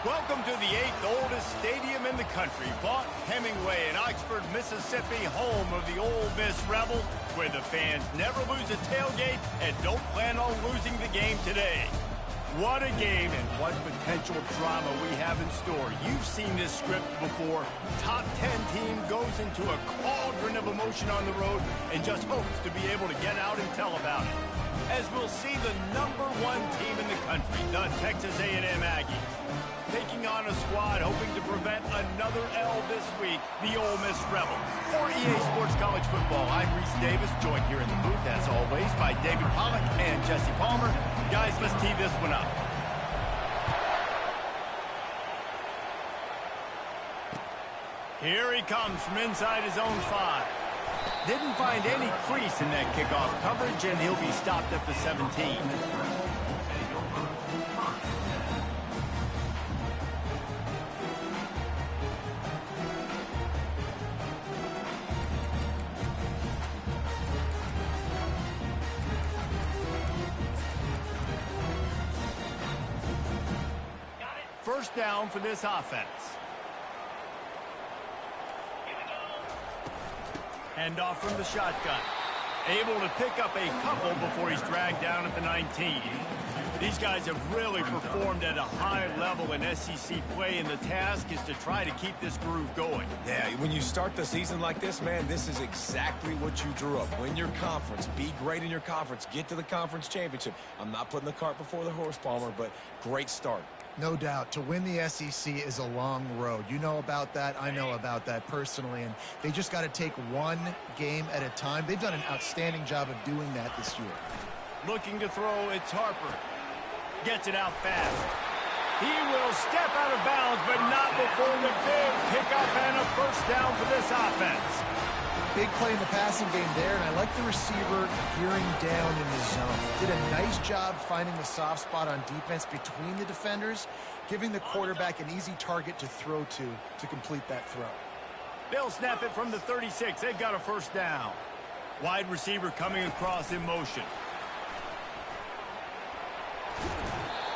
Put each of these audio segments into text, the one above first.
Welcome to the 8th oldest stadium in the country, Vaught Hemingway in Oxford, Mississippi, home of the Ole Miss Rebels, where the fans never lose a tailgate and don't plan on losing the game today. What a game and what potential drama we have in store. You've seen this script before. Top 10 team goes into a cauldron of emotion on the road and just hopes to be able to get out and tell about it. As we'll see the #1 team in the country, the Texas A&M Aggies, taking on a squad hoping to prevent another L this week, the Ole Miss Rebels. For EA Sports College Football, I'm Reese Davis, joined here in the booth, as always, by David Pollack and Jesse Palmer. Guys, let's tee this one up. Here he comes from inside his own 5. Didn't find any crease in that kickoff coverage, and he'll be stopped at the 17. First down for this offense. Hand off from the shotgun. Able to pick up a couple before he's dragged down at the 19. These guys have really performed at a high level in SEC play, and the task is to try to keep this groove going. Yeah, when you start the season like this, man, this is exactly what you drew up. Win your conference, be great in your conference, get to the conference championship. I'm not putting the cart before the horse, Palmer, but great start. No doubt. To win the SEC is a long road. You know about that. I know about that personally. And they just got to take one game at a time. They've done an outstanding job of doing that this year. Looking to throw, it's Harper. Gets it out fast. He will step out of bounds, but not before the big pickup and a first down for this offense. Big play in the passing game there, and I like the receiver gearing down in the zone. Did a nice job finding the soft spot on defense between the defenders, giving the quarterback an easy target to throw to complete that throw. They'll snap it from the 36. They've got a first down. Wide receiver coming across in motion.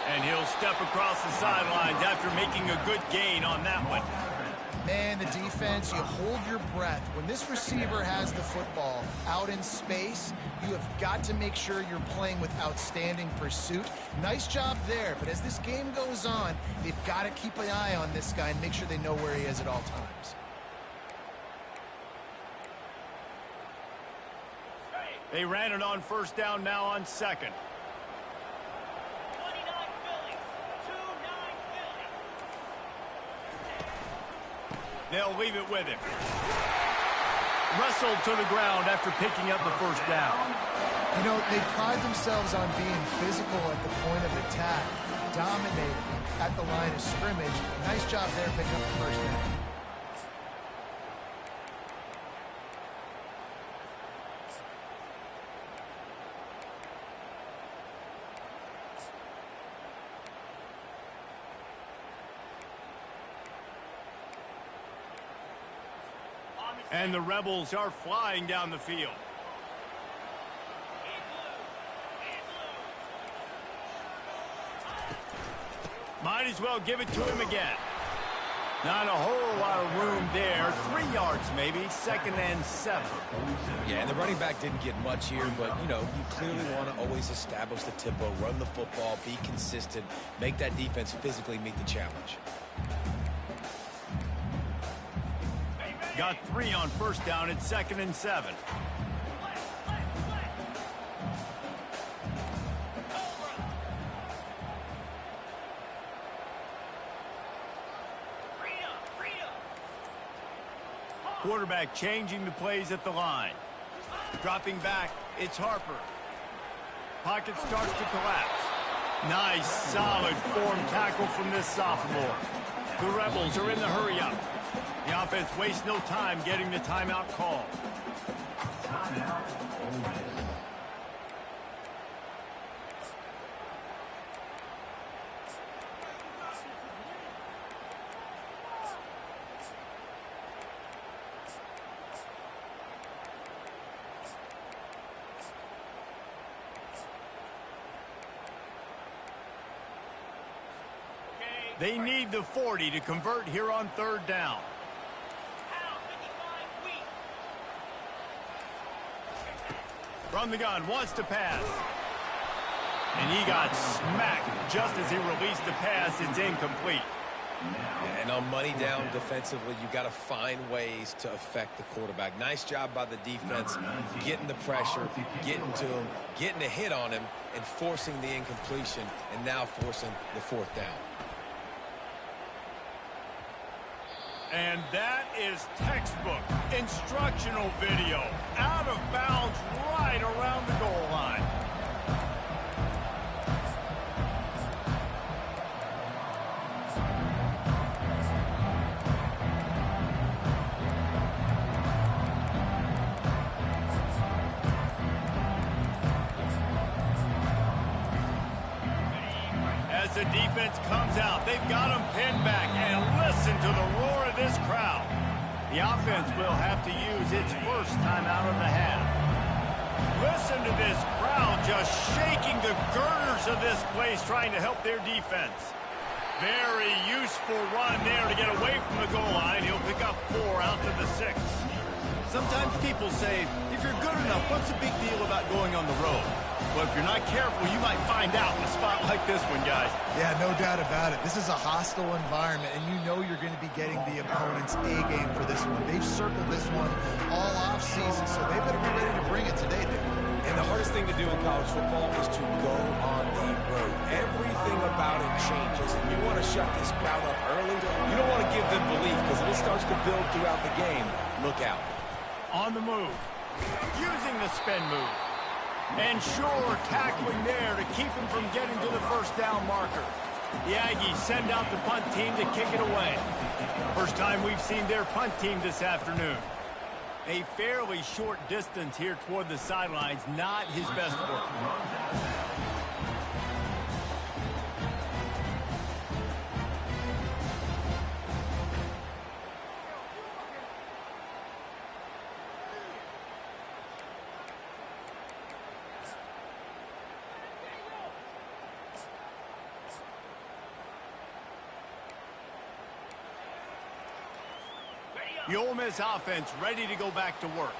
And he'll step across the sidelines after making a good gain on that one. Man, the defense, you hold your breath. When this receiver has the football out in space, you have got to make sure you're playing with outstanding pursuit. Nice job there, but as this game goes on, they've got to keep an eye on this guy and make sure they know where he is at all times. They ran it on first down, now on second. They'll leave it with him. Wrestled to the ground after picking up the first down. You know, they pride themselves on being physical at the point of attack, dominating at the line of scrimmage. Nice job there picking up the first down. And the Rebels are flying down the field. Might as well give it to him again. Not a whole lot of room there. 3 yards maybe, 2nd and 7. Yeah, and the running back didn't get much here, but, you know, you clearly want to always establish the tempo, run the football, be consistent, make that defense physically meet the challenge. Got 3 on first down at 2nd and 7. Quarterback changing the plays at the line. Dropping back, it's Harper. Pocket starts to collapse. Nice, solid form tackle from this sophomore. The Rebels are in the hurry-up. The offense wastes no time getting the timeout call. They need the 40 to convert here on third down. From the gun, wants to pass. And he got smacked just as he released the pass. It's incomplete. And on money down defensively, you got to find ways to affect the quarterback. Nice job by the defense, getting the pressure, getting to him, getting a hit on him, and forcing the incompletion, and now forcing the fourth down. And that is textbook instructional video. Out of bounds right around the goal line. As the defense comes out, they've got them pinned back, and listen to the roar of this crowd. The offense will have to use its first timeout of the half. Listen to this crowd just shaking the girders of this place, trying to help their defense. Very useful run there to get away from the goal line. He'll pick up 4 out to the 6. Sometimes people say, if you're good enough, what's the big deal about going on the road? Well, if you're not careful, you might find out in a spot like this one, guys. Yeah, no doubt about it. This is a hostile environment, and you know you're going to be getting the opponent's A game for this one. They've circled this one all off-season, so they better be ready to bring it today, Dick. And the hardest thing to do in college football is to go on the road. Everything about it changes, and you want to shut this crowd up early. You don't want to give them belief, because if it starts to build throughout the game, look out. On the move, using the spin move. And sure, tackling there to keep him from getting to the first down marker. The Aggies send out the punt team to kick it away. First time we've seen their punt team this afternoon. A fairly short distance here toward the sidelines, not his best work. The Ole Miss offense ready to go back to work.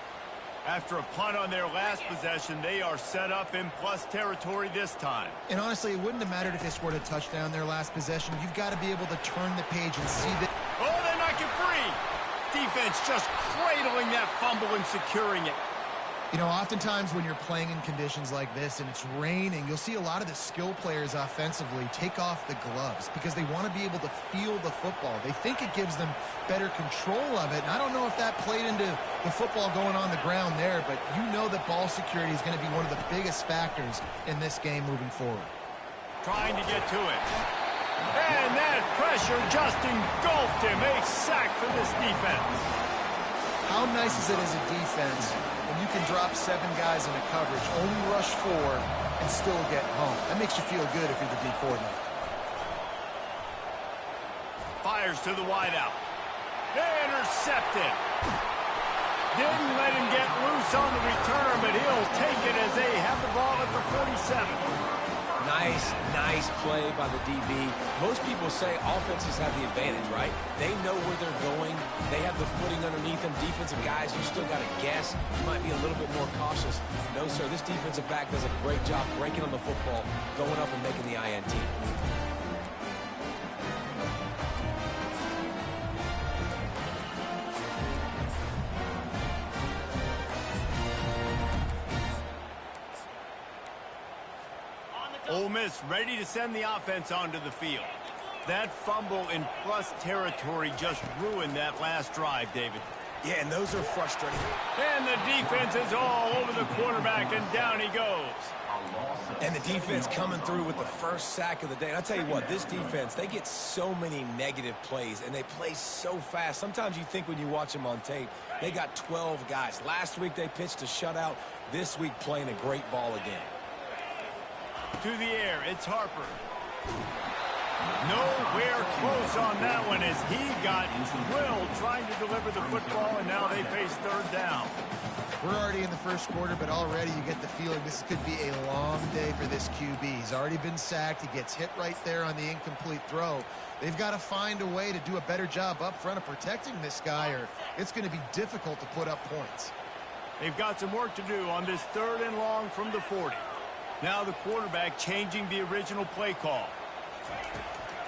After a punt on their last possession, they are set up in plus territory this time. And honestly, it wouldn't have mattered if they scored a touchdown their last possession. You've got to be able to turn the page and see that. Oh, they knock it free. Defense just cradling that fumble and securing it. You know, oftentimes when you're playing in conditions like this and it's raining, you'll see a lot of the skill players offensively take off the gloves because they want to be able to feel the football. They think it gives them better control of it. And I don't know if that played into the football going on the ground there, but you know that ball security is going to be one of the biggest factors in this game moving forward. Trying to get to it. And that pressure just engulfed him. A sack for this defense. How nice is it as a defense when you can drop 7 guys in a coverage, only rush 4, and still get home? That makes you feel good if you're the D coordinator. Fires to the wideout. Intercepted. Didn't let him get loose on the return, but he'll take it as they have the ball at the 47. Nice play by the DB. Most people say offenses have the advantage, right? They know where they're going. They have the footing underneath them. Defensive guys, you still got to guess. You might be a little bit more cautious. No, sir, this defensive back does a great job breaking on the football, going up and making the INT. Ole Miss ready to send the offense onto the field. That fumble in plus territory just ruined that last drive, David. Yeah, and those are frustrating. And the defense is all over the quarterback, and down he goes. And the defense coming through with the first sack of the day. And I'll tell you what, this defense, they get so many negative plays, and they play so fast. Sometimes you think when you watch them on tape, they got 12 guys. Last week they pitched a shutout. This week playing a great ball again. To the air, it's Harper. Nowhere close on that one as he got drilled trying to deliver the football, and now they face third down. We're already in the first quarter, but already you get the feeling this could be a long day for this QB. He's already been sacked. He gets hit right there on the incomplete throw. They've got to find a way to do a better job up front of protecting this guy, or it's going to be difficult to put up points. They've got some work to do on this 3rd and long from the 40. Now the quarterback changing the original play call.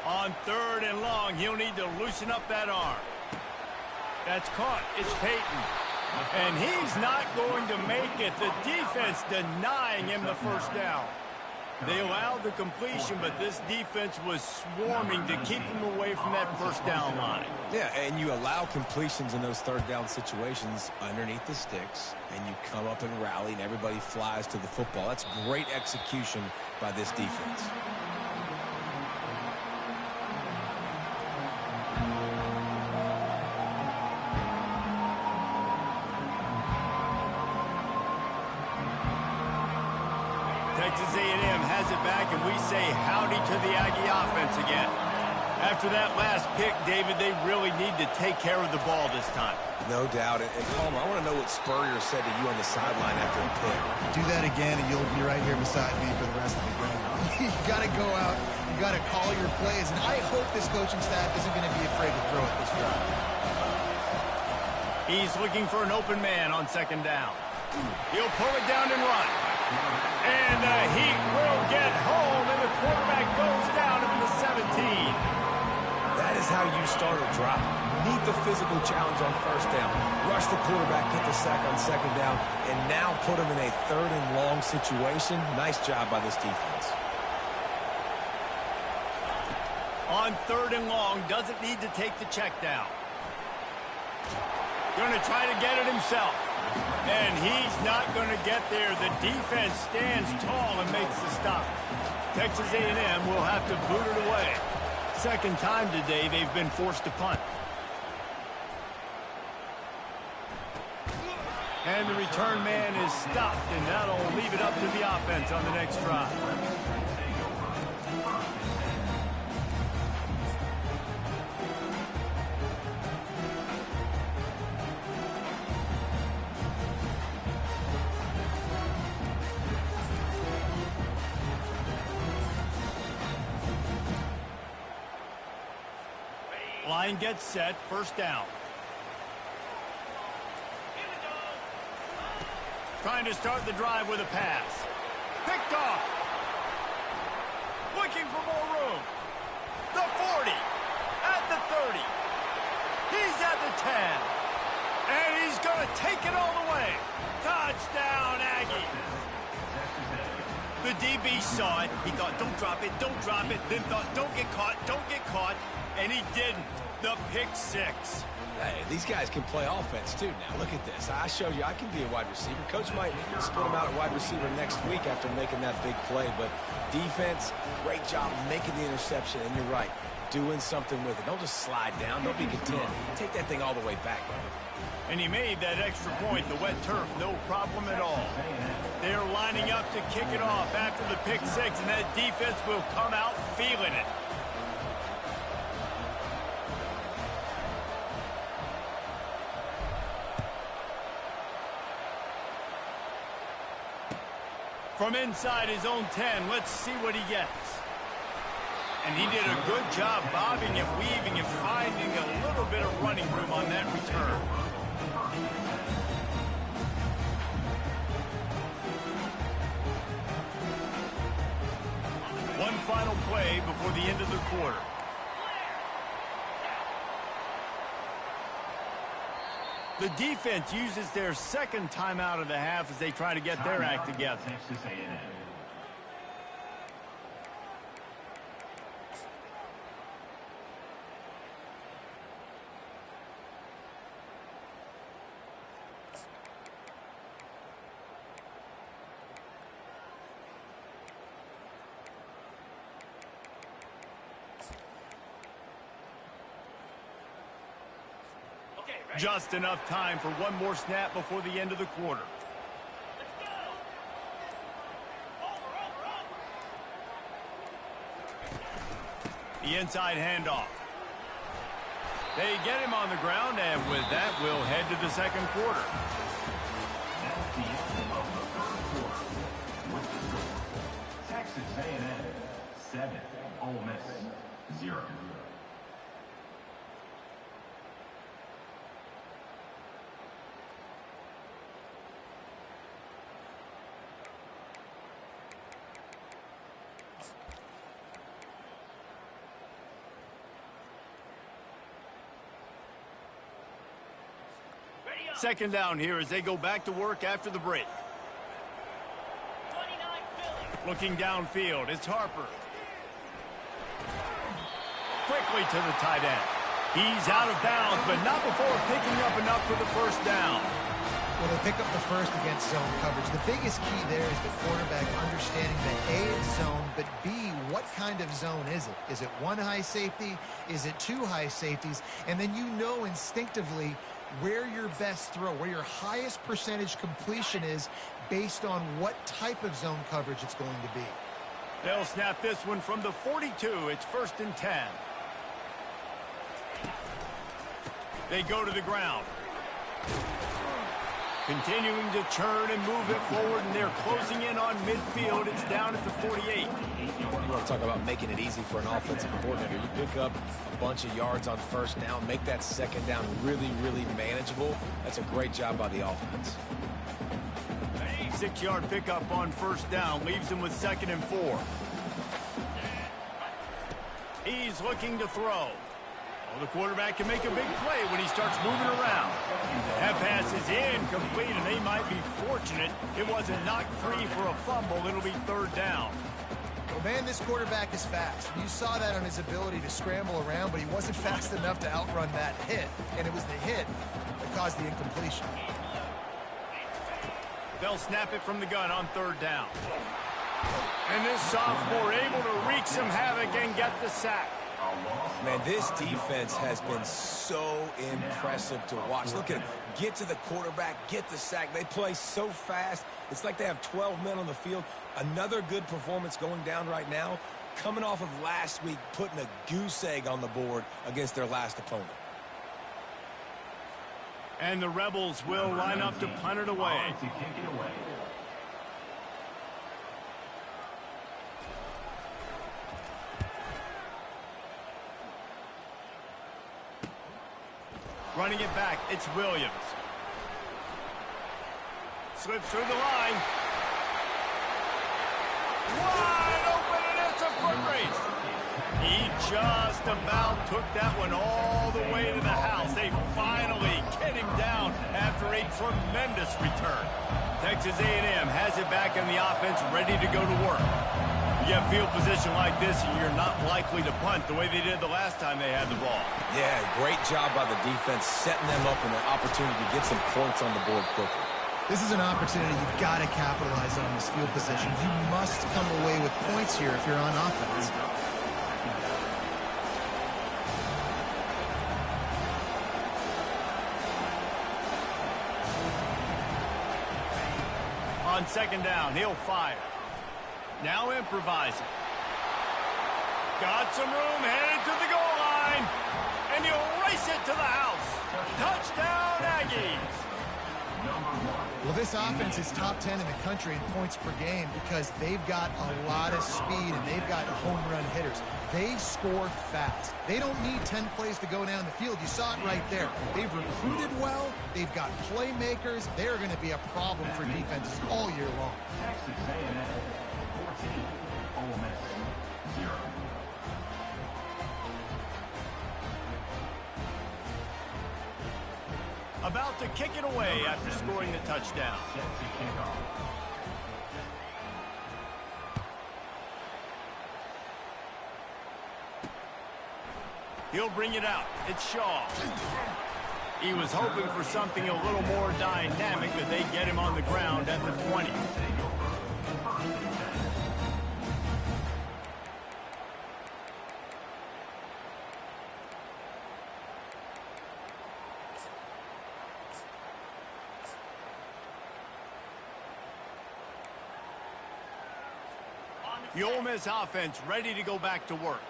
On 3rd and long, he'll need to loosen up that arm. That's caught. It's Peyton. And he's not going to make it. The defense denying him the first down. They allowed the completion, but this defense was swarming to keep him away from that first down line. Yeah, and you allow completions in those 3rd down situations underneath the sticks, and you come up and rally, and everybody flies to the football. That's great execution by this defense. Texas A&M has it back, and we say howdy to the Aggie offense again. After that last pick, David, they really need to take care of the ball this time. No doubt. And Palmer, I want to know what Spurrier said to you on the sideline after the pick. Do that again, and you'll be right here beside me for the rest of the game. You got to go out. You got to call your plays, and I hope this coaching staff isn't going to be afraid to throw it this drive. He's looking for an open man on 2nd down. He'll pull it down and run. And the Heat will get home, and the quarterback goes down at the 17. That is how you start a drive. Meet the physical challenge on 1st down. Rush the quarterback, get the sack on 2nd down, and now put him in a 3rd and long situation. Nice job by this defense. On 3rd and long, doesn't need to take the check down. Going to try to get it himself. And he's not going to get there. The defense stands tall and makes the stop. Texas A&M will have to boot it away. 2nd time today they've been forced to punt. And the return man is stopped, and that'll leave it up to the offense on the next drive. Line gets set, 1st down. Trying to start the drive with a pass. Picked off. Looking for more room. The 40. At the 30. He's at the 10. And he's going to take it all the way. Touchdown, Aggie. The DB saw it. He thought, don't drop it, don't drop it. Then thought, don't get caught, don't get caught. And he didn't. The pick 6. Hey, these guys can play offense, too, now. Look at this. I showed you I can be a wide receiver. Coach might split him out at wide receiver next week after making that big play. But defense, great job making the interception. And you're right, doing something with it. Don't just slide down. Don't be content. Take that thing all the way back. And he made that extra point, the wet turf, no problem at all. They're lining up to kick it off after the pick 6, and that defense will come out feeling it. From inside his own 10, let's see what he gets. And he did a good job bobbing and weaving and finding a little bit of running room on that return. One final play before the end of the quarter. The defense uses their 2nd timeout of the half as they try to get their act together. Just enough time for one more snap before the end of the quarter. The inside handoff. They get him on the ground, and with that, we'll head to the second quarter. That's the end of the first quarter. With the score, Texas A&M 7, Ole Miss 0. Second down here as they go back to work after the break. Looking downfield, it's Harper. Quickly to the tight end. He's out of bounds, but not before picking up enough for the first down. Well, they pick up the first against zone coverage. The biggest key there is the quarterback understanding that A, it's zone, but B, what kind of zone is it? Is it one high safety? Is it two high safeties? And then you know instinctively where your best throw, where your highest percentage completion is based on what type of zone coverage it's going to be. They'll snap this one from the 42. It's 1st and 10. They go to the ground. Continuing to churn and move it forward, and they're closing in on midfield. It's down at the 48. You want to talk about making it easy for an offensive coordinator. You pick up a bunch of yards on first down, make that second down really, really manageable. That's a great job by the offense. 6-yard pickup on first down leaves him with 2nd and 4. He's looking to throw. Well, the quarterback can make a big play when he starts moving around. That pass is incomplete, and they might be fortunate it wasn't knocked free for a fumble. It'll be 3rd down. Well, man, this quarterback is fast. You saw that on his ability to scramble around, but he wasn't fast enough to outrun that hit, and it was the hit that caused the incompletion. They'll snap it from the gun on 3rd down. And this sophomore able to wreak some havoc and get the sack. Man, this defense has been so impressive to watch. Look at them. Get to the quarterback, get the sack. They play so fast. It's like they have 12 men on the field. Another good performance going down right now. Coming off of last week, putting a goose egg on the board against their last opponent. And the Rebels will line up to punt it away. To kick it away. Running it back, it's Williams. Slips through the line. Wide open, and it's a foot race. He just about took that one all the way to the house. They finally get him down after a tremendous return. Texas A&M has it back in the offense, ready to go to work. You have field position like this, and you're not likely to punt the way they did the last time they had the ball. Yeah, great job by the defense, setting them up in an opportunity to get some points on the board quickly. This is an opportunity you've got to capitalize on this field position. You must come away with points here if you're on offense. On 2nd down, he'll fire. Now improvising. Got some room, headed to the goal line. And he'll race it to the house. Touchdown, Aggies. Well, this offense is top 10 in the country in points per game because they've got a lot of speed and they've got home run hitters. They score fast. They don't need 10 plays to go down the field. You saw it right there. They've recruited well. They've got playmakers. They're going to be a problem for defenses all year long. Texas A&M 14, Ole Miss 0. About to kick it away after scoring the touchdown. Set to kick off. He'll bring it out. It's Shaw. He was hoping for something a little more dynamic, but they get him on the ground at the 20. The Ole Miss offense ready to go back to work.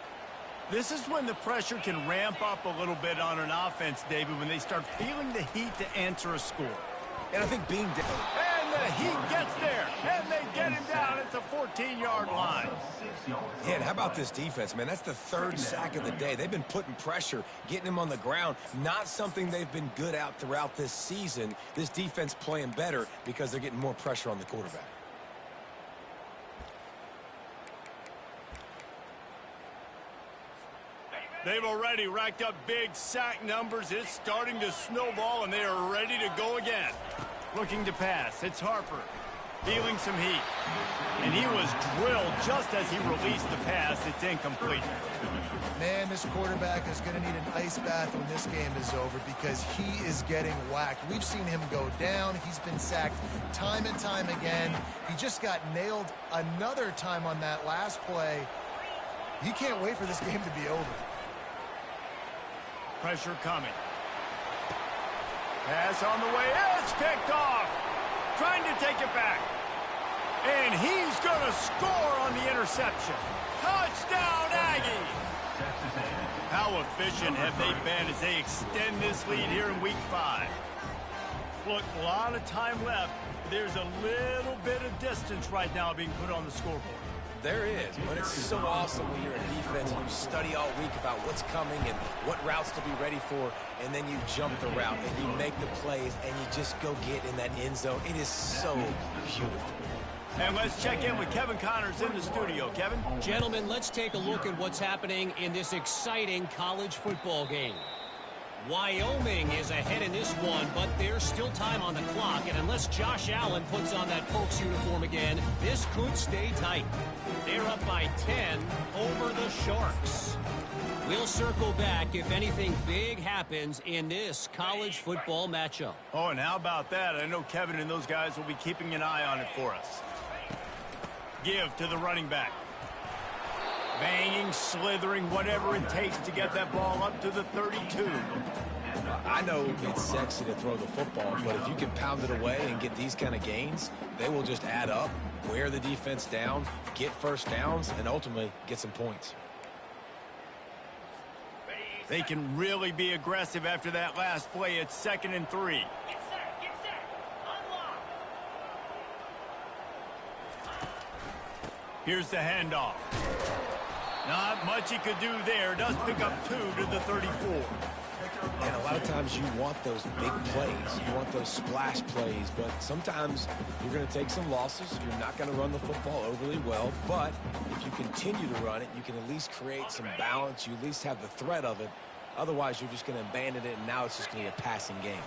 This is when the pressure can ramp up a little bit on an offense, David, when they start feeling the heat to answer a score. And I think being down. And the heat gets there, and they get him down at the 14-yard line. Yeah, and how about this defense, man? That's the third sack of the day. They've been putting pressure, getting him on the ground. Not something they've been good at throughout this season. This defense playing better because they're getting more pressure on the quarterback. They've already racked up big sack numbers. It's starting to snowball, and they are ready to go again. Looking to pass. It's Harper. Feeling some heat. And he was drilled just as he released the pass. It's incomplete. Man, this quarterback is going to need an ice bath when this game is over because he is getting whacked. We've seen him go down. He's been sacked time and time again. He just got nailed another time on that last play. He can't wait for this game to be over. Pressure coming. Pass on the way. It's picked off. Trying to take it back. And he's going to score on the interception. Touchdown, Aggie! How efficient have they been as they extend this lead here in Week 5? Look, a lot of time left. There's a little bit of distance right now being put on the scoreboard. There is, but it's so awesome when you're a defense and you study all week about what's coming and what routes to be ready for, and then you jump the route and you make the plays and you just go get in that end zone. It is so beautiful. And let's check in with Kevin Connors in the studio. Kevin? Gentlemen, let's take a look at what's happening in this exciting college football game. Wyoming is ahead in this one, but there's still time on the clock, and unless Josh Allen puts on that Pokes uniform again, this could stay tight. They're up by 10 over the Sharks. We'll circle back if anything big happens in this college football matchup. Oh, and how about that? I know Kevin and those guys will be keeping an eye on it for us. Give to the running back. Banging, slithering, whatever it takes to get that ball up to the 32. I know it's sexy to throw the football, but if you can pound it away and get these kind of gains, they will just add up, wear the defense down, get first downs, and ultimately get some points. They can really be aggressive after that last play. It's 2nd and 3. Get set, unlock. Here's the handoff. Not much he could do there. Does pick up 2 to the 34. And a lot of times you want those big plays. You want those splash plays, but sometimes you're going to take some losses. You're not going to run the football overly well, but if you continue to run it, you can at least create some balance. You at least have the threat of it. Otherwise, you're just going to abandon it, and now it's just going to be a passing game.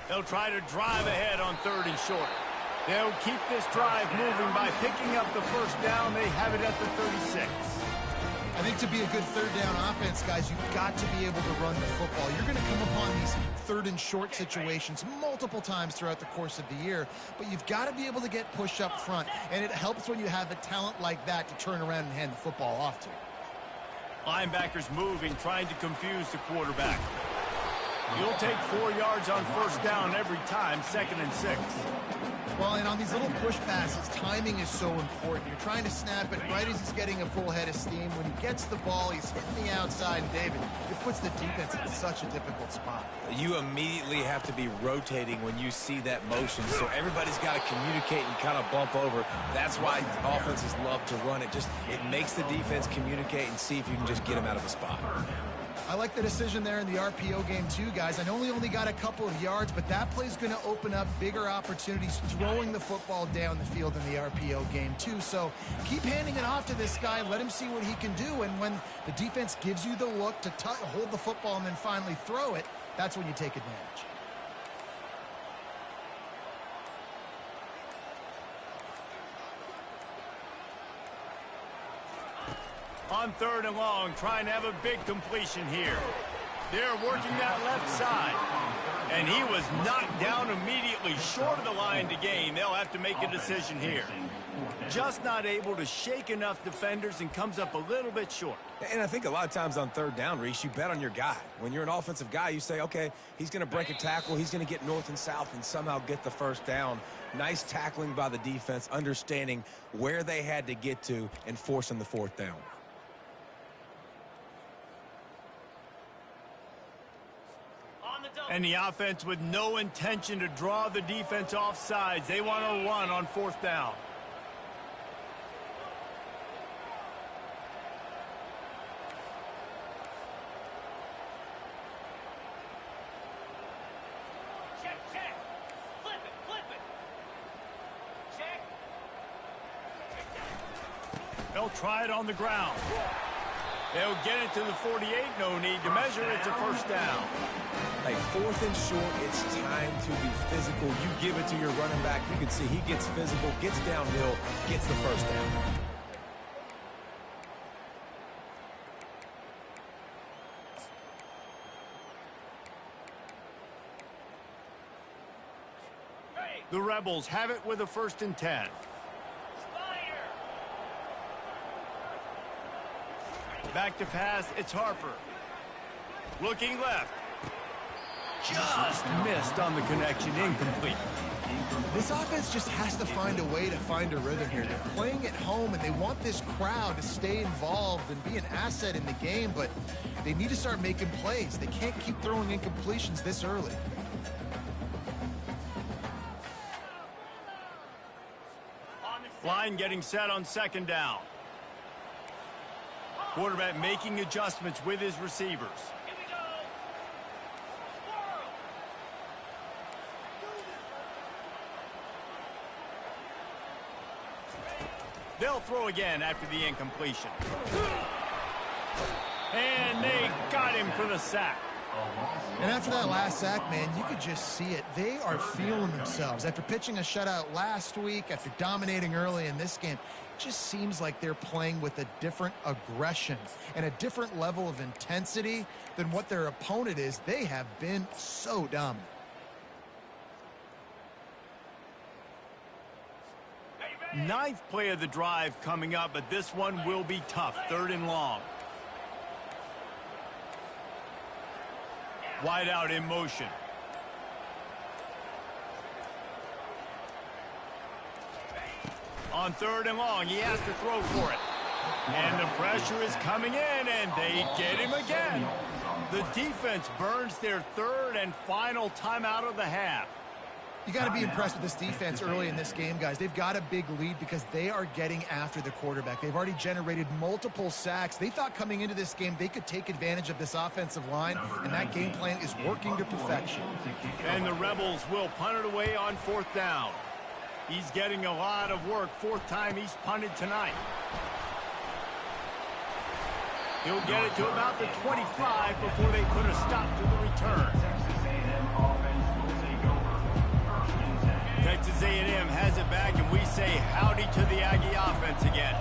They'll try to drive ahead on 3rd and short. They'll keep this drive moving by picking up the first down. They have it at the 36. I think to be a good third down offense, guys, you've got to be able to run the football. You're going to come upon these 3rd and short situations multiple times throughout the course of the year, but you've got to be able to get push up front, and it helps when you have a talent like that to turn around and hand the football off to. Linebackers moving, trying to confuse the quarterback. You'll take 4 yards on first down every time, 2nd and 6. Well, and on these little push passes, timing is so important. You're trying to snap it right as he's getting a full head of steam. When he gets the ball, he's hitting the outside, and David, it puts the defense in such a difficult spot. You immediately have to be rotating when you see that motion, so everybody's got to communicate and kind of bump over. That's why offenses love to run it. It makes the defense communicate and see if you can just get them out of a spot. I like the decision there in the RPO game too, guys. I know he only got a couple of yards, but that play's going to open up bigger opportunities throwing the football down the field in the RPO game too. So keep handing it off to this guy. Let him see what he can do. And when the defense gives you the look to hold the football and then finally throw it, that's when you take advantage. On 3rd and long, trying to have a big completion here. They're working that left side. And he was knocked down immediately short of the line to gain. They'll have to make a decision here. Just not able to shake enough defenders and comes up a little bit short. And I think a lot of times on 3rd down, Reese, you bet on your guy. When you're an offensive guy, you say, okay, he's going to break a tackle. He's going to get north and south and somehow get the first down. Nice tackling by the defense, understanding where they had to get to and forcing the 4th down. And the offense with no intention to draw the defense off sides. They want to run on 4th down. They'll try it on the ground. They'll get it to the 48. No need to measure. It's a 1st down. Hey, 4th and short, it's time to be physical. You give it to your running back. You can see he gets physical, gets downhill, gets the 1st down. The Rebels have it with a 1st and 10. Back to pass, it's Harper. Looking left. Just missed on the connection, incomplete. This offense just has to find a way to find a rhythm here. They're playing at home, and they want this crowd to stay involved and be an asset in the game, but they need to start making plays. They can't keep throwing incompletions this early. Line getting set on 2nd down. Quarterback making adjustments with his receivers. They'll throw again after the incompletion. And they got him for the sack. And after that last sack, man, you could just see it. They are feeling themselves. After pitching a shutout last week, after dominating early in this game, it just seems like they're playing with a different aggression and a different level of intensity than what their opponent is. They have been so dominant. Ninth play of the drive coming up, but this one will be tough. 3rd and long. Wide out in motion. On 3rd and long, he has to throw for it. And the pressure is coming in, and they get him again. The defense burns their 3rd and final timeout of the half. You got to be impressed with this defense early in this game, guys. They've got a big lead because they are getting after the quarterback. They've already generated multiple sacks. They thought coming into this game they could take advantage of this offensive line, and that game plan is working to perfection. And the Rebels will punt it away on 4th down. He's getting a lot of work. 4th time he's punted tonight. He'll get it to about the 25 before they put a stop to the return. Texas A&M has it back, and we say howdy to the Aggie offense again.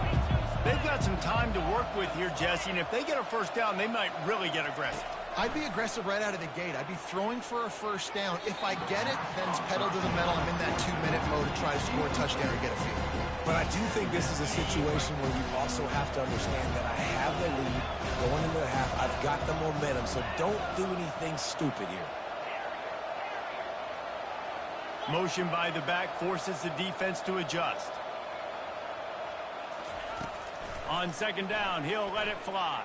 They've got some time to work with here, Jesse, and if they get a 1st down, they might really get aggressive. I'd be aggressive right out of the gate. I'd be throwing for a 1st down. If I get it, then it's pedal to the metal. I'm in that 2-minute mode to try to score a touchdown or get a field. But I do think this is a situation where you also have to understand that I have the lead going into the half. I've got the momentum, so don't do anything stupid here. Motion by the back forces the defense to adjust. On 2nd down, he'll let it fly.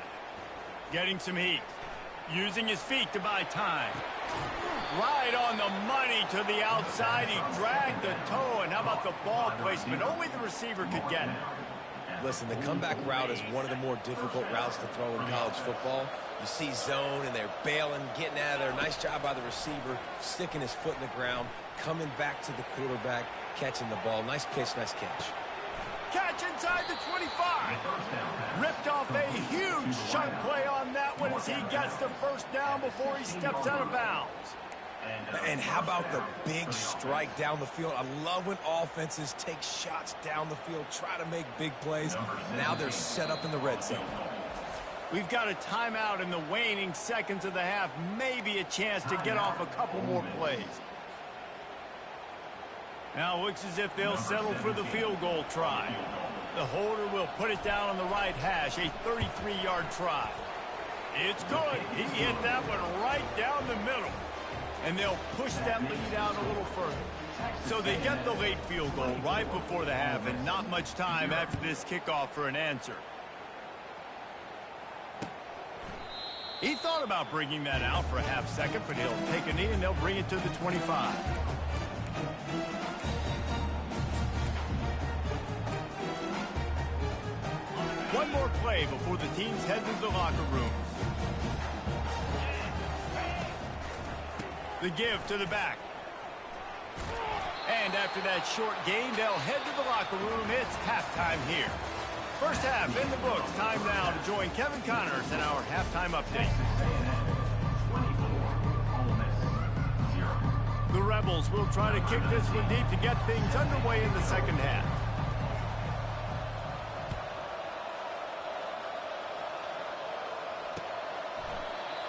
Getting some heat. Using his feet to buy time. Right on the money to the outside. He dragged the toe, and how about the ball placement? Only the receiver could get it. Listen, the comeback route is one of the more difficult routes to throw in college football. You see zone, and they're bailing, getting out of there. Nice job by the receiver, sticking his foot in the ground, coming back to the quarterback, catching the ball. Nice pitch, nice catch. Catch inside the 25. Ripped off a huge chunk play on that one as he gets the 1st down before he steps out of bounds. And how about the big strike down the field? I love when offenses take shots down the field, try to make big plays. Now they're set up in the red zone. We've got a timeout in the waning seconds of the half. Maybe a chance to get off a couple more plays. Now looks as if they'll settle for the field goal try. The holder will put it down on the right hash, a 33-yard try. It's good. He hit that one right down the middle. And they'll push that lead out a little further. So they get the late field goal right before the half, and not much time after this kickoff for an answer. He thought about bringing that out for a half second, but he'll take a knee and they'll bring it to the 25. One more play before the teams head to the locker rooms. The give to the back. And after that short gain, they'll head to the locker room. It's halftime here. First half in the books. Time now to join Kevin Connors in our halftime update. The Rebels will try to kick this one deep to get things underway in the second half.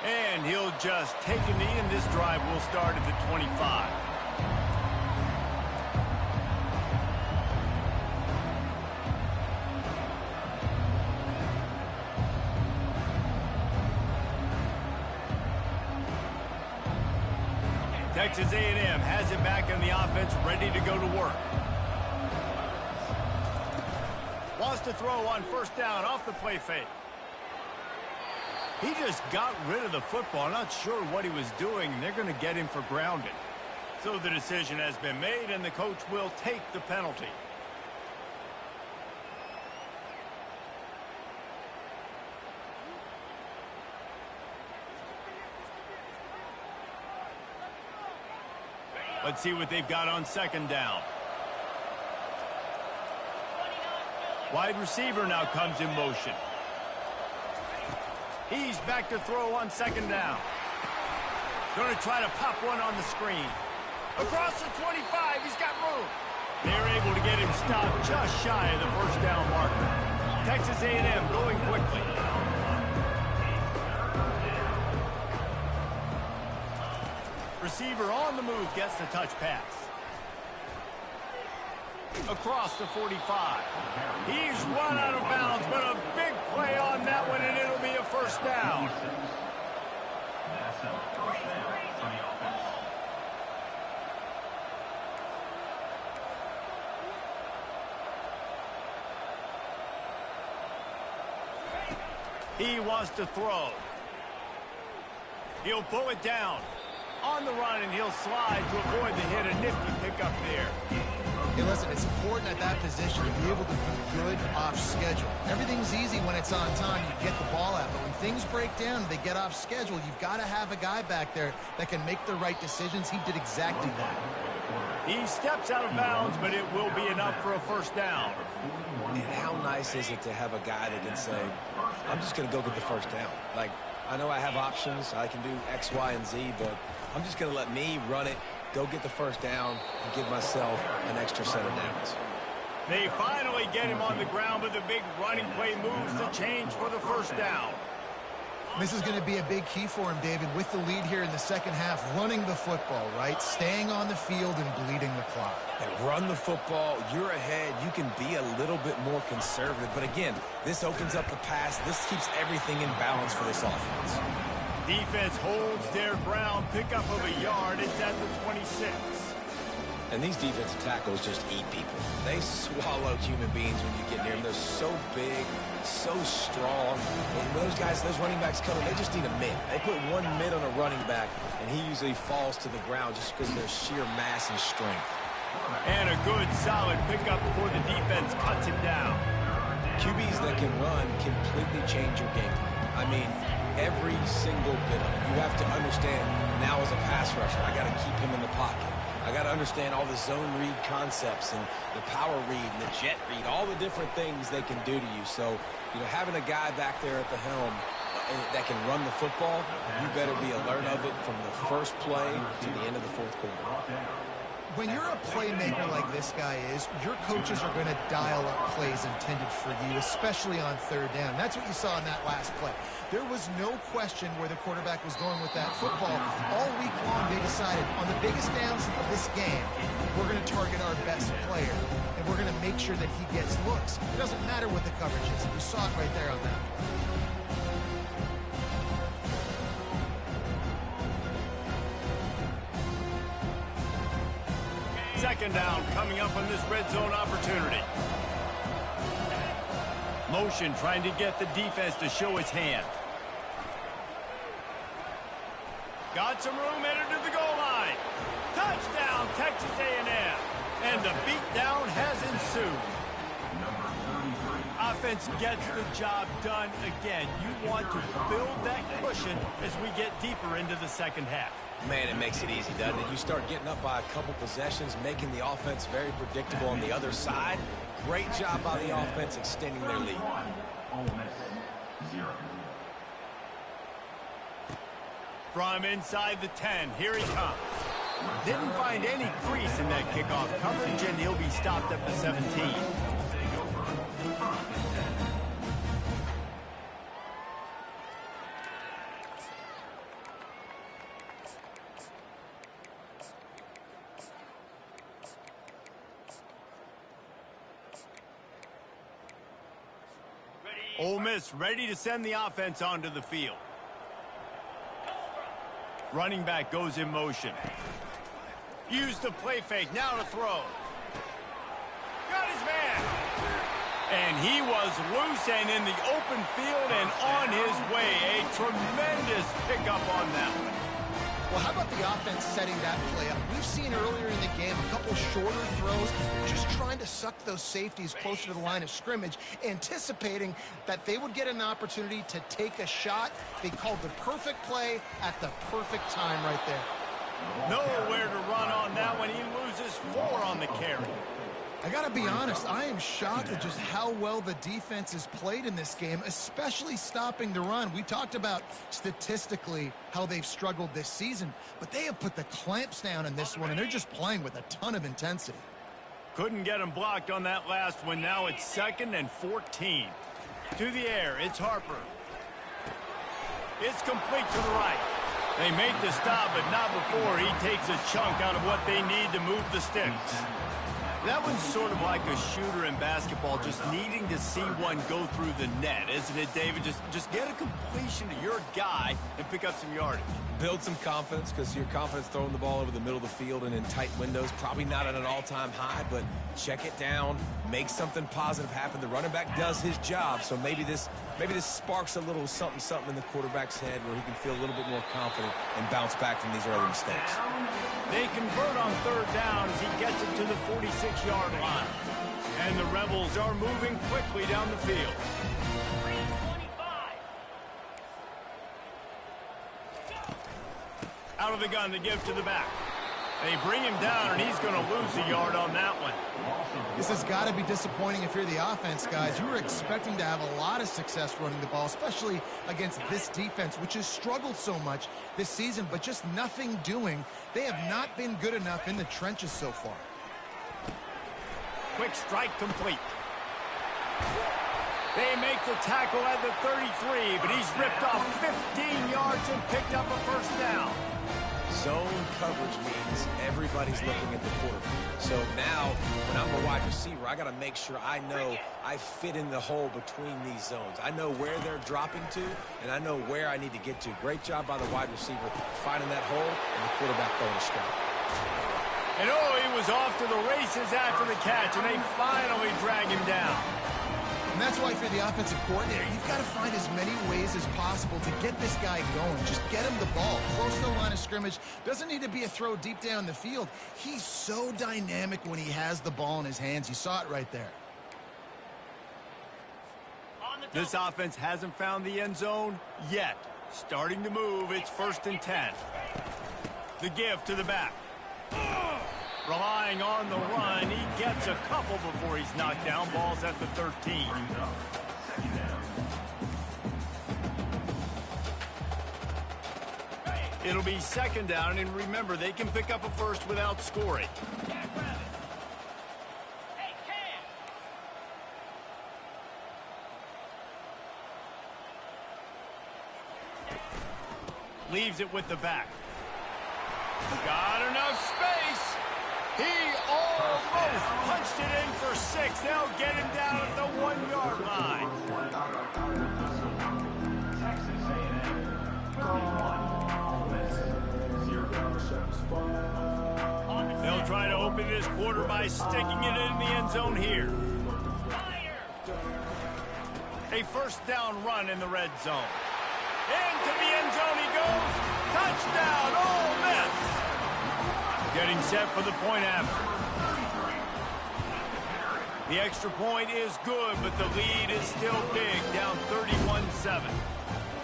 And he'll just take a knee, and this drive will start at the 25. Texas A&M has it back in the offense, ready to go to work. Wants to throw on first down off the play fake. He just got rid of the football. Not sure what he was doing. They're going to get him for grounding. So the decision has been made, and the coach will take the penalty. Let's see what they've got on second down. Wide receiver now comes in motion. He's back to throw on second down. Going to try to pop one on the screen. Across the 25, he's got room. They're able to get him stopped just shy of the first down marker. Texas A&M going quickly. Receiver on the move gets the touch pass. Across the 45. He's run out of bounds, but a big play on that one, and it'll be a first down. That's a first down for the offense. He wants to throw. He'll pull it down. On the run, and he'll slide to avoid the hit. A nifty pickup there. Hey, listen, it's important at that position to be able to be good off schedule. Everything's easy when it's on time. You get the ball out. But when things break down, they get off schedule. You've got to have a guy back there that can make the right decisions. He did exactly that. He steps out of bounds, but it will be enough for a first down. And how nice is it to have a guy that can say, I'm just going to go get the first down. Like, I know I have options. I can do X, Y, and Z, but I'm just going to let me run it, go get the first down, and give myself an extra set of downs. They finally get him on the ground, but the big running play moves the change for the first down. This is going to be a big key for him, David, with the lead here in the second half, running the football, right? Staying on the field and bleeding the clock. And run the football, you're ahead, you can be a little bit more conservative. But again, this opens up the pass. This keeps everything in balance for this offense. Defense holds their ground, pickup of a yard. It's at the 26. And these defensive tackles just eat people. They swallow human beings when you get near them. They're so big, so strong. And those guys, those running backs come in, they just need a mid. They put one mid on a running back, and he usually falls to the ground just because of their sheer mass and strength. And a good, solid pickup before the defense cuts him down. QBs that can run completely change your game plan. I mean, every single bit of it. You have to understand, now as a pass rusher, I got to keep him in the pocket. I got to understand all the zone read concepts and the power read and the jet read, all the different things they can do to you. So, you know, having a guy back there at the helm that can run the football, you better be alert of it from the first play to the end of the fourth quarter. When you're a playmaker like this guy is, your coaches are going to dial up plays intended for you, especially on third down. That's what you saw in that last play. There was no question where the quarterback was going with that football. All week long, they decided on the biggest downs of this game, we're going to target our best player, and we're going to make sure that he gets looks. It doesn't matter what the coverage is. You saw it right there on that. Second down coming up on this red zone opportunity. Motion trying to get the defense to show his hand. Got some room, headed to the goal line. Touchdown, Texas A&M. And the beatdown has ensued. Offense gets the job done again. You want to build that cushion as we get deeper into the second half. Man, it makes it easy, doesn't it? You start getting up by a couple possessions, making the offense very predictable on the other side. Great job by the offense extending their lead. Ole Miss, 0. From inside the 10, here he comes. Didn't find any crease in that kickoff coverage, and he'll be stopped at the 17. Ole Miss ready to send the offense onto the field. Running back goes in motion. Use the play fake, now to throw. Got his man. And he was loose and in the open field and on his way. A tremendous pickup on that one. Well, how about the offense setting that play up? We've seen earlier in the game a couple shorter throws, just trying to suck those safeties closer to the line of scrimmage, anticipating that they would get an opportunity to take a shot. They called the perfect play at the perfect time right there. Nowhere to run on that one. He loses 4 on the carry. I got to be honest, I am shocked at just how well the defense has played in this game, especially stopping the run. We talked about statistically how they've struggled this season, but they have put the clamps down in this one, and they're just playing with a ton of intensity. Couldn't get him blocked on that last one. Now it's 2nd and 14. To the air, it's Harper. It's complete to the right. They make the stop, but not before he takes a chunk out of what they need to move the sticks. That one's sort of like a shooter in basketball, just needing to see one go through the net, isn't it, David? Just get a completion to your guy and pick up some yardage. Build some confidence, because your confidence throwing the ball over the middle of the field and in tight windows, probably not at an all-time high, but check it down, make something positive happen. The running back does his job, so maybe this sparks a little something in the quarterback's head where he can feel a little bit more confident and bounce back from these early mistakes. They convert on 3rd down as he gets it to the 46-yard line. And the Rebels are moving quickly down the field. Out of the gun to give to the back. They bring him down, and he's going to lose a yard on that one. This has got to be disappointing if you're the offense, guys. You were expecting to have a lot of success running the ball, especially against this defense, which has struggled so much this season, but just nothing doing. They have not been good enough in the trenches so far. Quick strike complete. They make the tackle at the 33, but he's ripped off 15 yards and picked up a 1st down. Zone coverage means everybody's looking at the quarterback. So now, when I'm a wide receiver, I got to make sure I know I fit in the hole between these zones. I know where they're dropping to, and I know where I need to get to. Great job by the wide receiver finding that hole, and the quarterback throwing a strike. And he was off to the races after the catch, and they finally drag him down. And that's why, for the offensive coordinator, you've got to find as many ways as possible to get this guy going. Just get him the ball close to the line of scrimmage. Doesn't need to be a throw deep down the field. He's so dynamic when he has the ball in his hands. You saw it right there. This offense hasn't found the end zone yet. Starting to move. It's 1st and 10. The give to the back. Relying on the run, he gets a couple before he's knocked down. Ball's at the 13. It'll be 2nd down, and remember, they can pick up a 1st without scoring. Leaves it with the back. Got enough space. He almost punched it in for 6. They'll get him down at the 1-yard line. Texas A&M, 0. They'll try to open this quarter by sticking it in the end zone here. A 1st down run in the red zone. Into the end zone he goes. Touchdown, Ole Miss! Getting set for the point after. The extra point is good, but the lead is still big, down 31-7.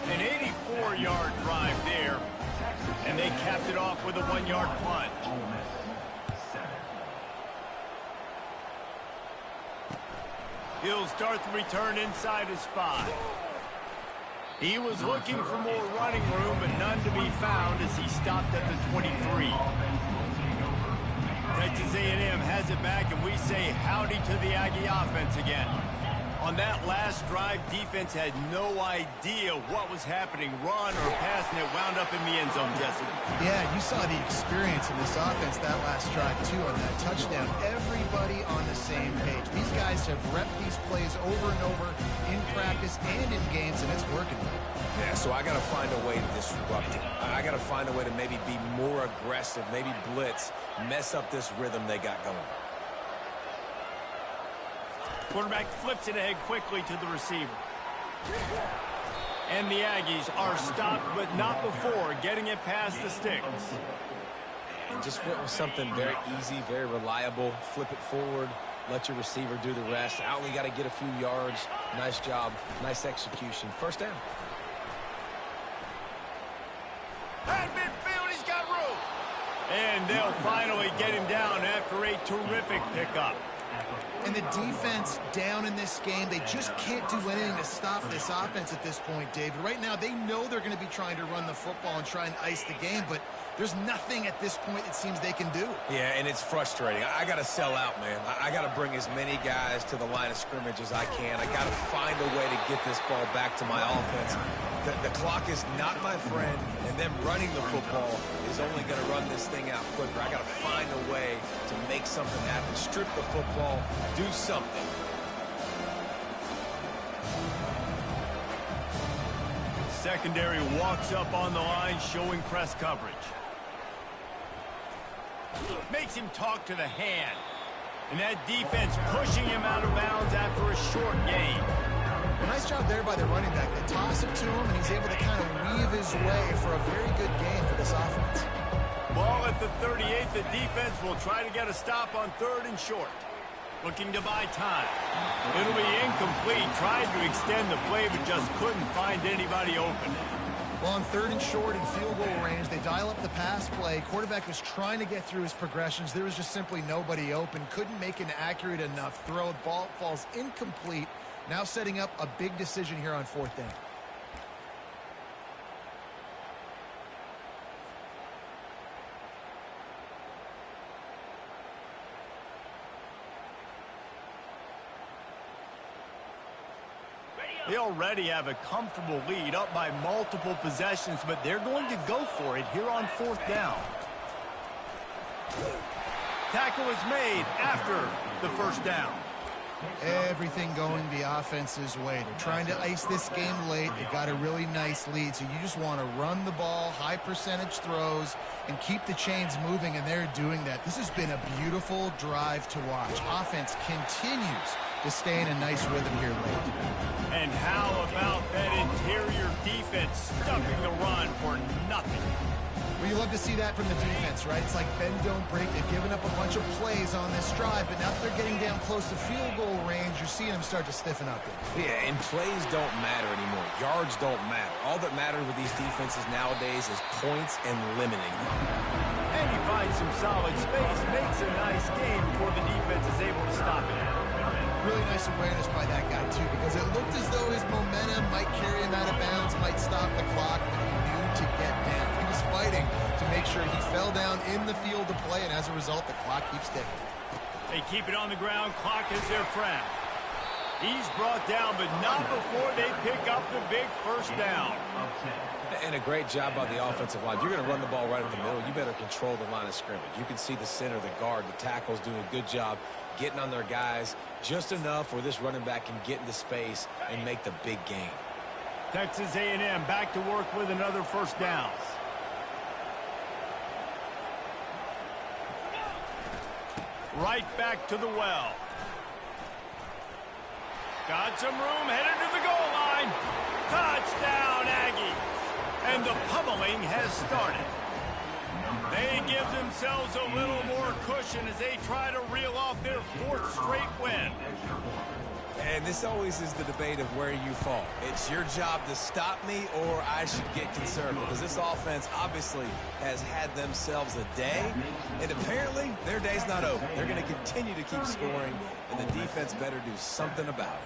An 84-yard drive there, and they capped it off with a 1-yard punt. He'll start the return inside his 5. He was looking for more running room, but none to be found as he stopped at the 23. Texas A&M has it back, and we say howdy to the Aggie offense again. On that last drive, defense had no idea what was happening, run or pass, and it wound up in the end zone, Jesse. Yeah, you saw the experience in this offense that last drive, too, on that touchdown. Everybody on the same page. These guys have repped these plays over and over in practice and in games, and it's working. Yeah, so I got to find a way to disrupt it. I got to find a way to maybe be more aggressive, maybe blitz, mess up this rhythm they got going. Quarterback flips it ahead quickly to the receiver. And the Aggies are stopped, but not before getting it past the sticks. And just went with something very easy, very reliable. Flip it forward, let your receiver do the rest. I only got to get a few yards. Nice job, nice execution. First down. At midfield, he's got room. And they'll finally get him down after a terrific pickup. And the defense down in this game, they just can't do anything to stop this offense at this point, David. Right now, they know they're going to be trying to run the football and try and ice the game, but there's nothing at this point it seems they can do. Yeah, and it's frustrating. I got to sell out, man. I got to bring as many guys to the line of scrimmage as I can. I got to find a way to get this ball back to my offense. The clock is not my friend, and them running the football is only going to run this thing out quicker. I got to find a way to make something happen. Strip the football, do something. Secondary walks up on the line, showing press coverage. Makes him talk to the hand. And that defense pushing him out of bounds after a short gain. Nice job there by the running back. They toss it to him, and he's able to kind of weave his way for a very good gain for this offense. Ball at the 38. The defense will try to get a stop on 3rd and short. Looking to buy time. It'll be incomplete. Tried to extend the play, but just couldn't find anybody open. Well, on 3rd and short in field goal range, they dial up the pass play. Quarterback was trying to get through his progressions. There was just simply nobody open. Couldn't make an accurate enough throw. Ball falls incomplete. Now setting up a big decision here on 4th down. They already have a comfortable lead, up by multiple possessions, but they're going to go for it here on 4th down. Tackle is made after the 1st down. Everything going the offense's way. They're trying to ice this game late. They got a really nice lead, so you just want to run the ball, high percentage throws, and keep the chains moving, and they're doing that. This has been a beautiful drive to watch. Offense continues to stay in a nice rhythm here late. And how about that interior defense stuffing the run for nothing? Well, you love to see that from the defense, right? It's like bend, don't break. They've given up a bunch of plays on this drive, but now that they're getting down close to field goal range, you're seeing them start to stiffen up. Yeah, and plays don't matter anymore. Yards don't matter. All that matters with these defenses nowadays is points and limiting them. And he finds some solid space, makes a nice game before the defense is able to stop it. Really nice awareness by that guy, too, because it looked as though his momentum might carry him out of bounds, might stop the clock, but he knew to get down. He was fighting to make sure he fell down in the field to play, and as a result, the clock keeps ticking. They keep it on the ground. Clock is their friend. He's brought down, but not before they pick up the big 1st down. And a great job by the offensive line. If you're going to run the ball right in the middle, you better control the line of scrimmage. You can see the center, the guard, the tackles doing a good job getting on their guys just enough where this running back can get into space and make the big game. Texas A&M back to work with another 1st down. Right back to the well. Got some room, headed to the goal line. Touchdown, Aggie. And the pummeling has started. They give themselves a little more cushion as they try to reel off their 4th straight win. And this always is the debate of where you fall. It's your job to stop me or I should get concerned, because this offense obviously has had themselves a day, and apparently their day's not over. They're going to continue to keep scoring, and the defense better do something about it.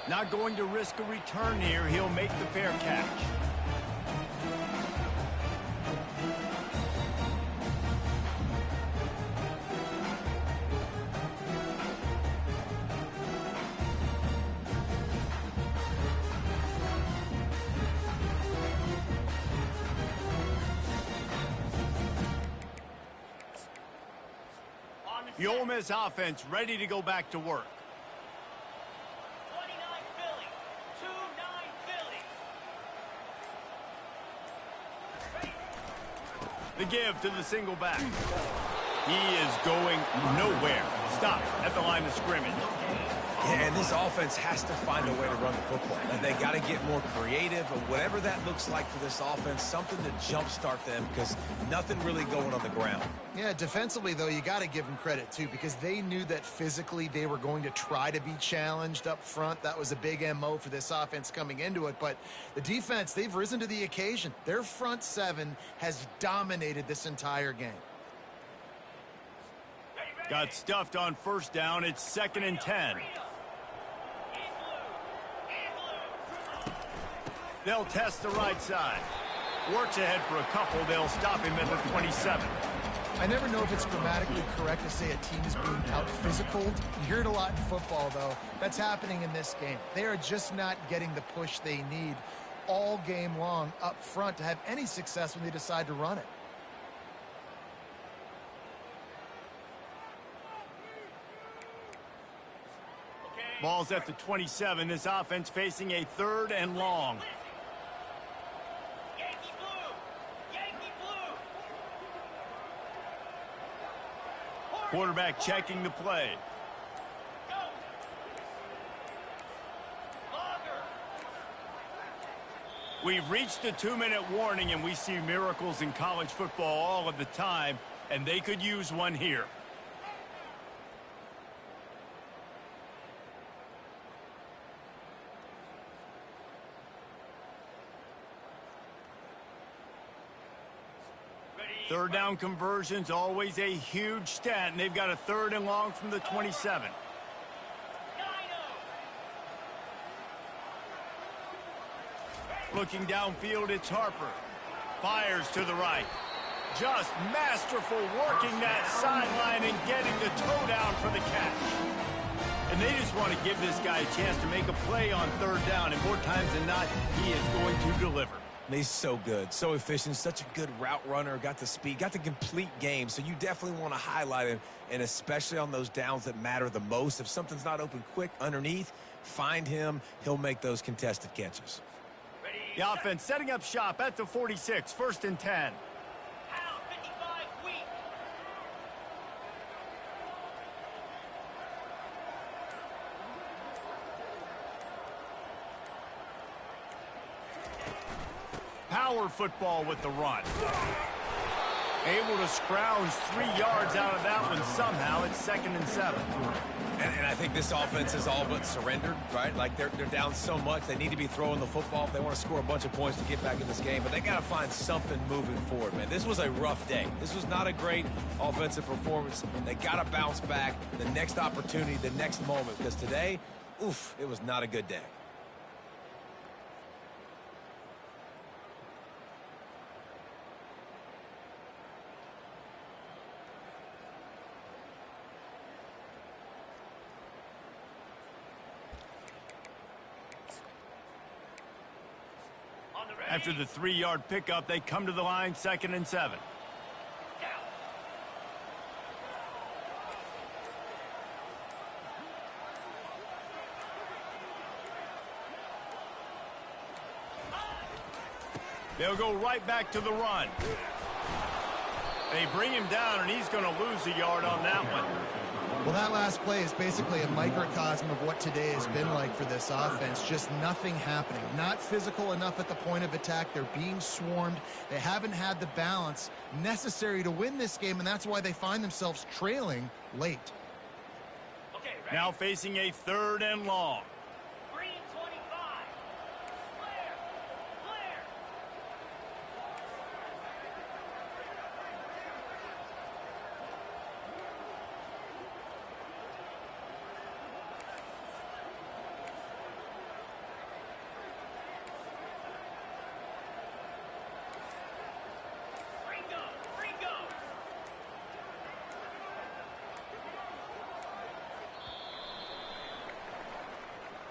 Not going to risk a return here. He'll make the fair catch. The Ole Miss offense ready to go back to work. 29 Philly, 2-9 Philly. The give to the single back. He is going nowhere. Stop at the line of scrimmage. Yeah, and this offense has to find a way to run the football. And they got to get more creative, or whatever that looks like for this offense, something to jumpstart them, because nothing really going on the ground. Yeah, defensively, though, you got to give them credit, too, because they knew that physically they were going to try to be challenged up front. That was a big MO for this offense coming into it. But the defense, they've risen to the occasion. Their front seven has dominated this entire game. Got stuffed on first down. It's 2nd and 10. They'll test the right side. Works ahead for a couple. They'll stop him at the 27. I never know if it's grammatically correct to say a team is being out-physicaled. You hear it a lot in football, though. That's happening in this game. They are just not getting the push they need all game long up front to have any success when they decide to run it. Ball's at the 27. This offense facing a 3rd and long. Yankee blue! Yankee blue! Quarterback checking the play. Go! Longer! We've reached the 2-minute warning, and we see miracles in college football all of the time, and they could use one here. Third down conversions, always a huge stat, and they've got a 3rd and long from the 27. Looking downfield, it's Harper. Fires to the right. Just masterful working that sideline and getting the toe down for the catch. And they just want to give this guy a chance to make a play on 3rd down, and more times than not, he is going to deliver. He's so good, so efficient, such a good route runner, got the speed, got the complete game, so you definitely want to highlight him, and especially on those downs that matter the most. If something's not open quick underneath, find him. He'll make those contested catches. The offense setting up shop at the 46, 1st and 10. Pound 55 weak. Power football with the run. Able to scrounge 3 yards out of that one somehow. It's 2nd and 7. And I think this offense is all but surrendered, right? Like they're down so much, they need to be throwing the football if they want to score a bunch of points to get back in this game. But they got to find something moving forward, man. This was a rough day. This was not a great offensive performance. They got to bounce back the next opportunity, the next moment, because today, oof, it was not a good day. After the 3-yard pickup, they come to the line, 2nd and 7. They'll go right back to the run. They bring him down, and he's going to lose a yard on that one. Well, that last play is basically a microcosm of what today has been like for this offense. Just nothing happening. Not physical enough at the point of attack. They're being swarmed. They haven't had the balance necessary to win this game, and that's why they find themselves trailing late. Okay, ready? Now facing a 3rd and long. Green 25. Clear. Clear. Ringo. Ringo.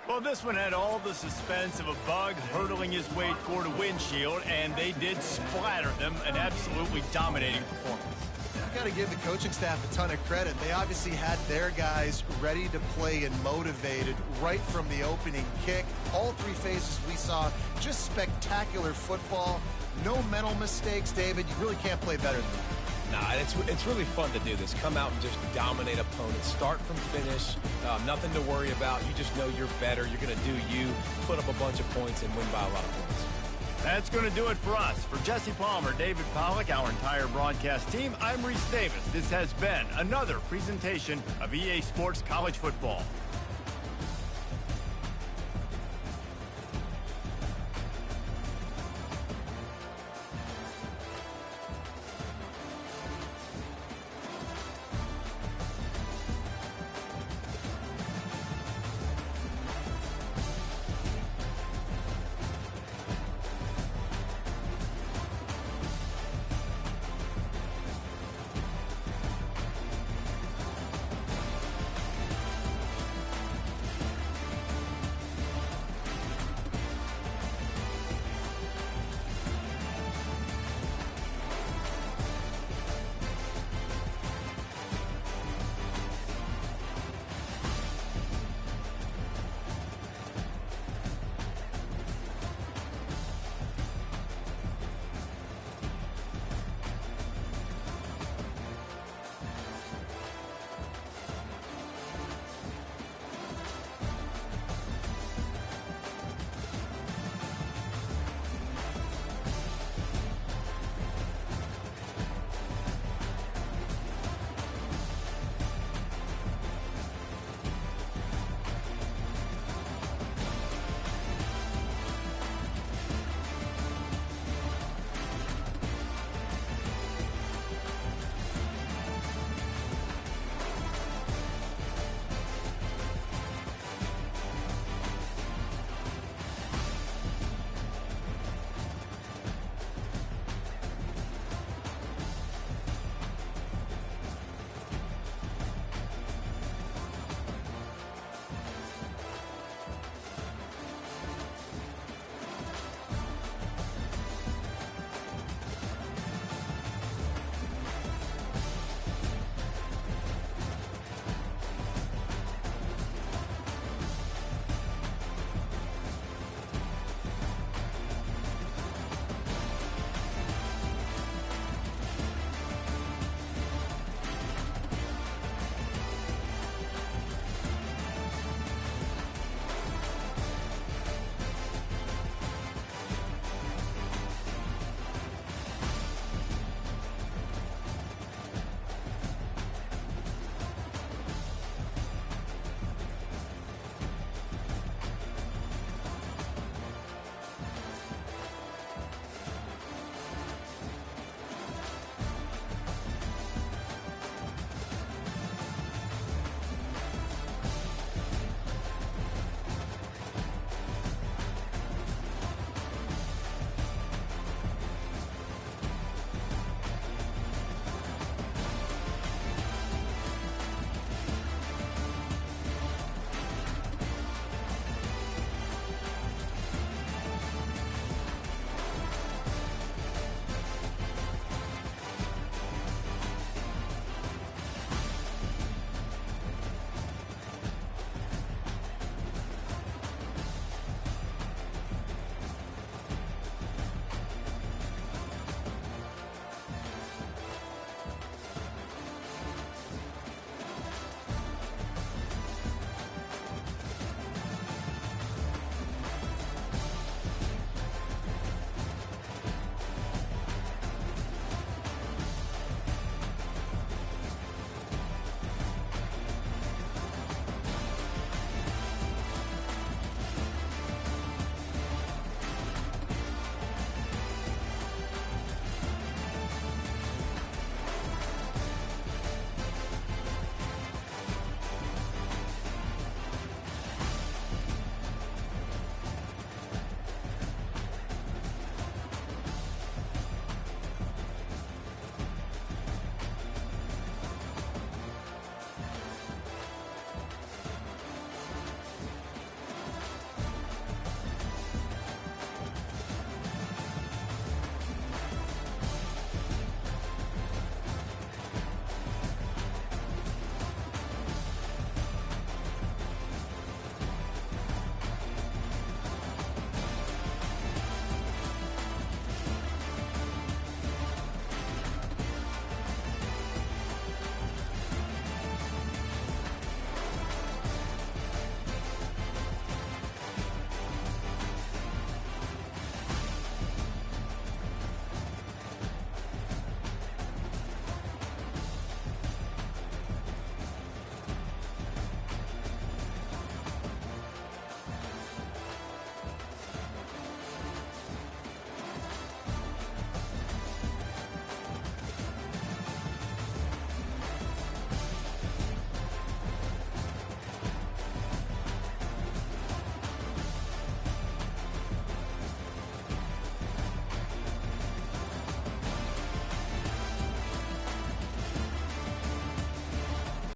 Well, this one had all the suspense of a bug hurtling his way toward a windshield, and they did splatter them. An absolutely dominating performance. I've got to give the coaching staff a ton of credit. They obviously had their guys ready to play and motivated right from the opening kick. All 3 phases we saw, just spectacular football. No mental mistakes, David. You really can't play better than that. Nah, it's really fun to do this. Come out and just dominate opponents. Start from finish. Nothing to worry about. You just know you're better. You're going to do you, put up a bunch of points, and win by a lot of points. That's going to do it for us. For Jesse Palmer, David Pollack, our entire broadcast team, I'm Reese Davis. This has been another presentation of EA Sports College Football.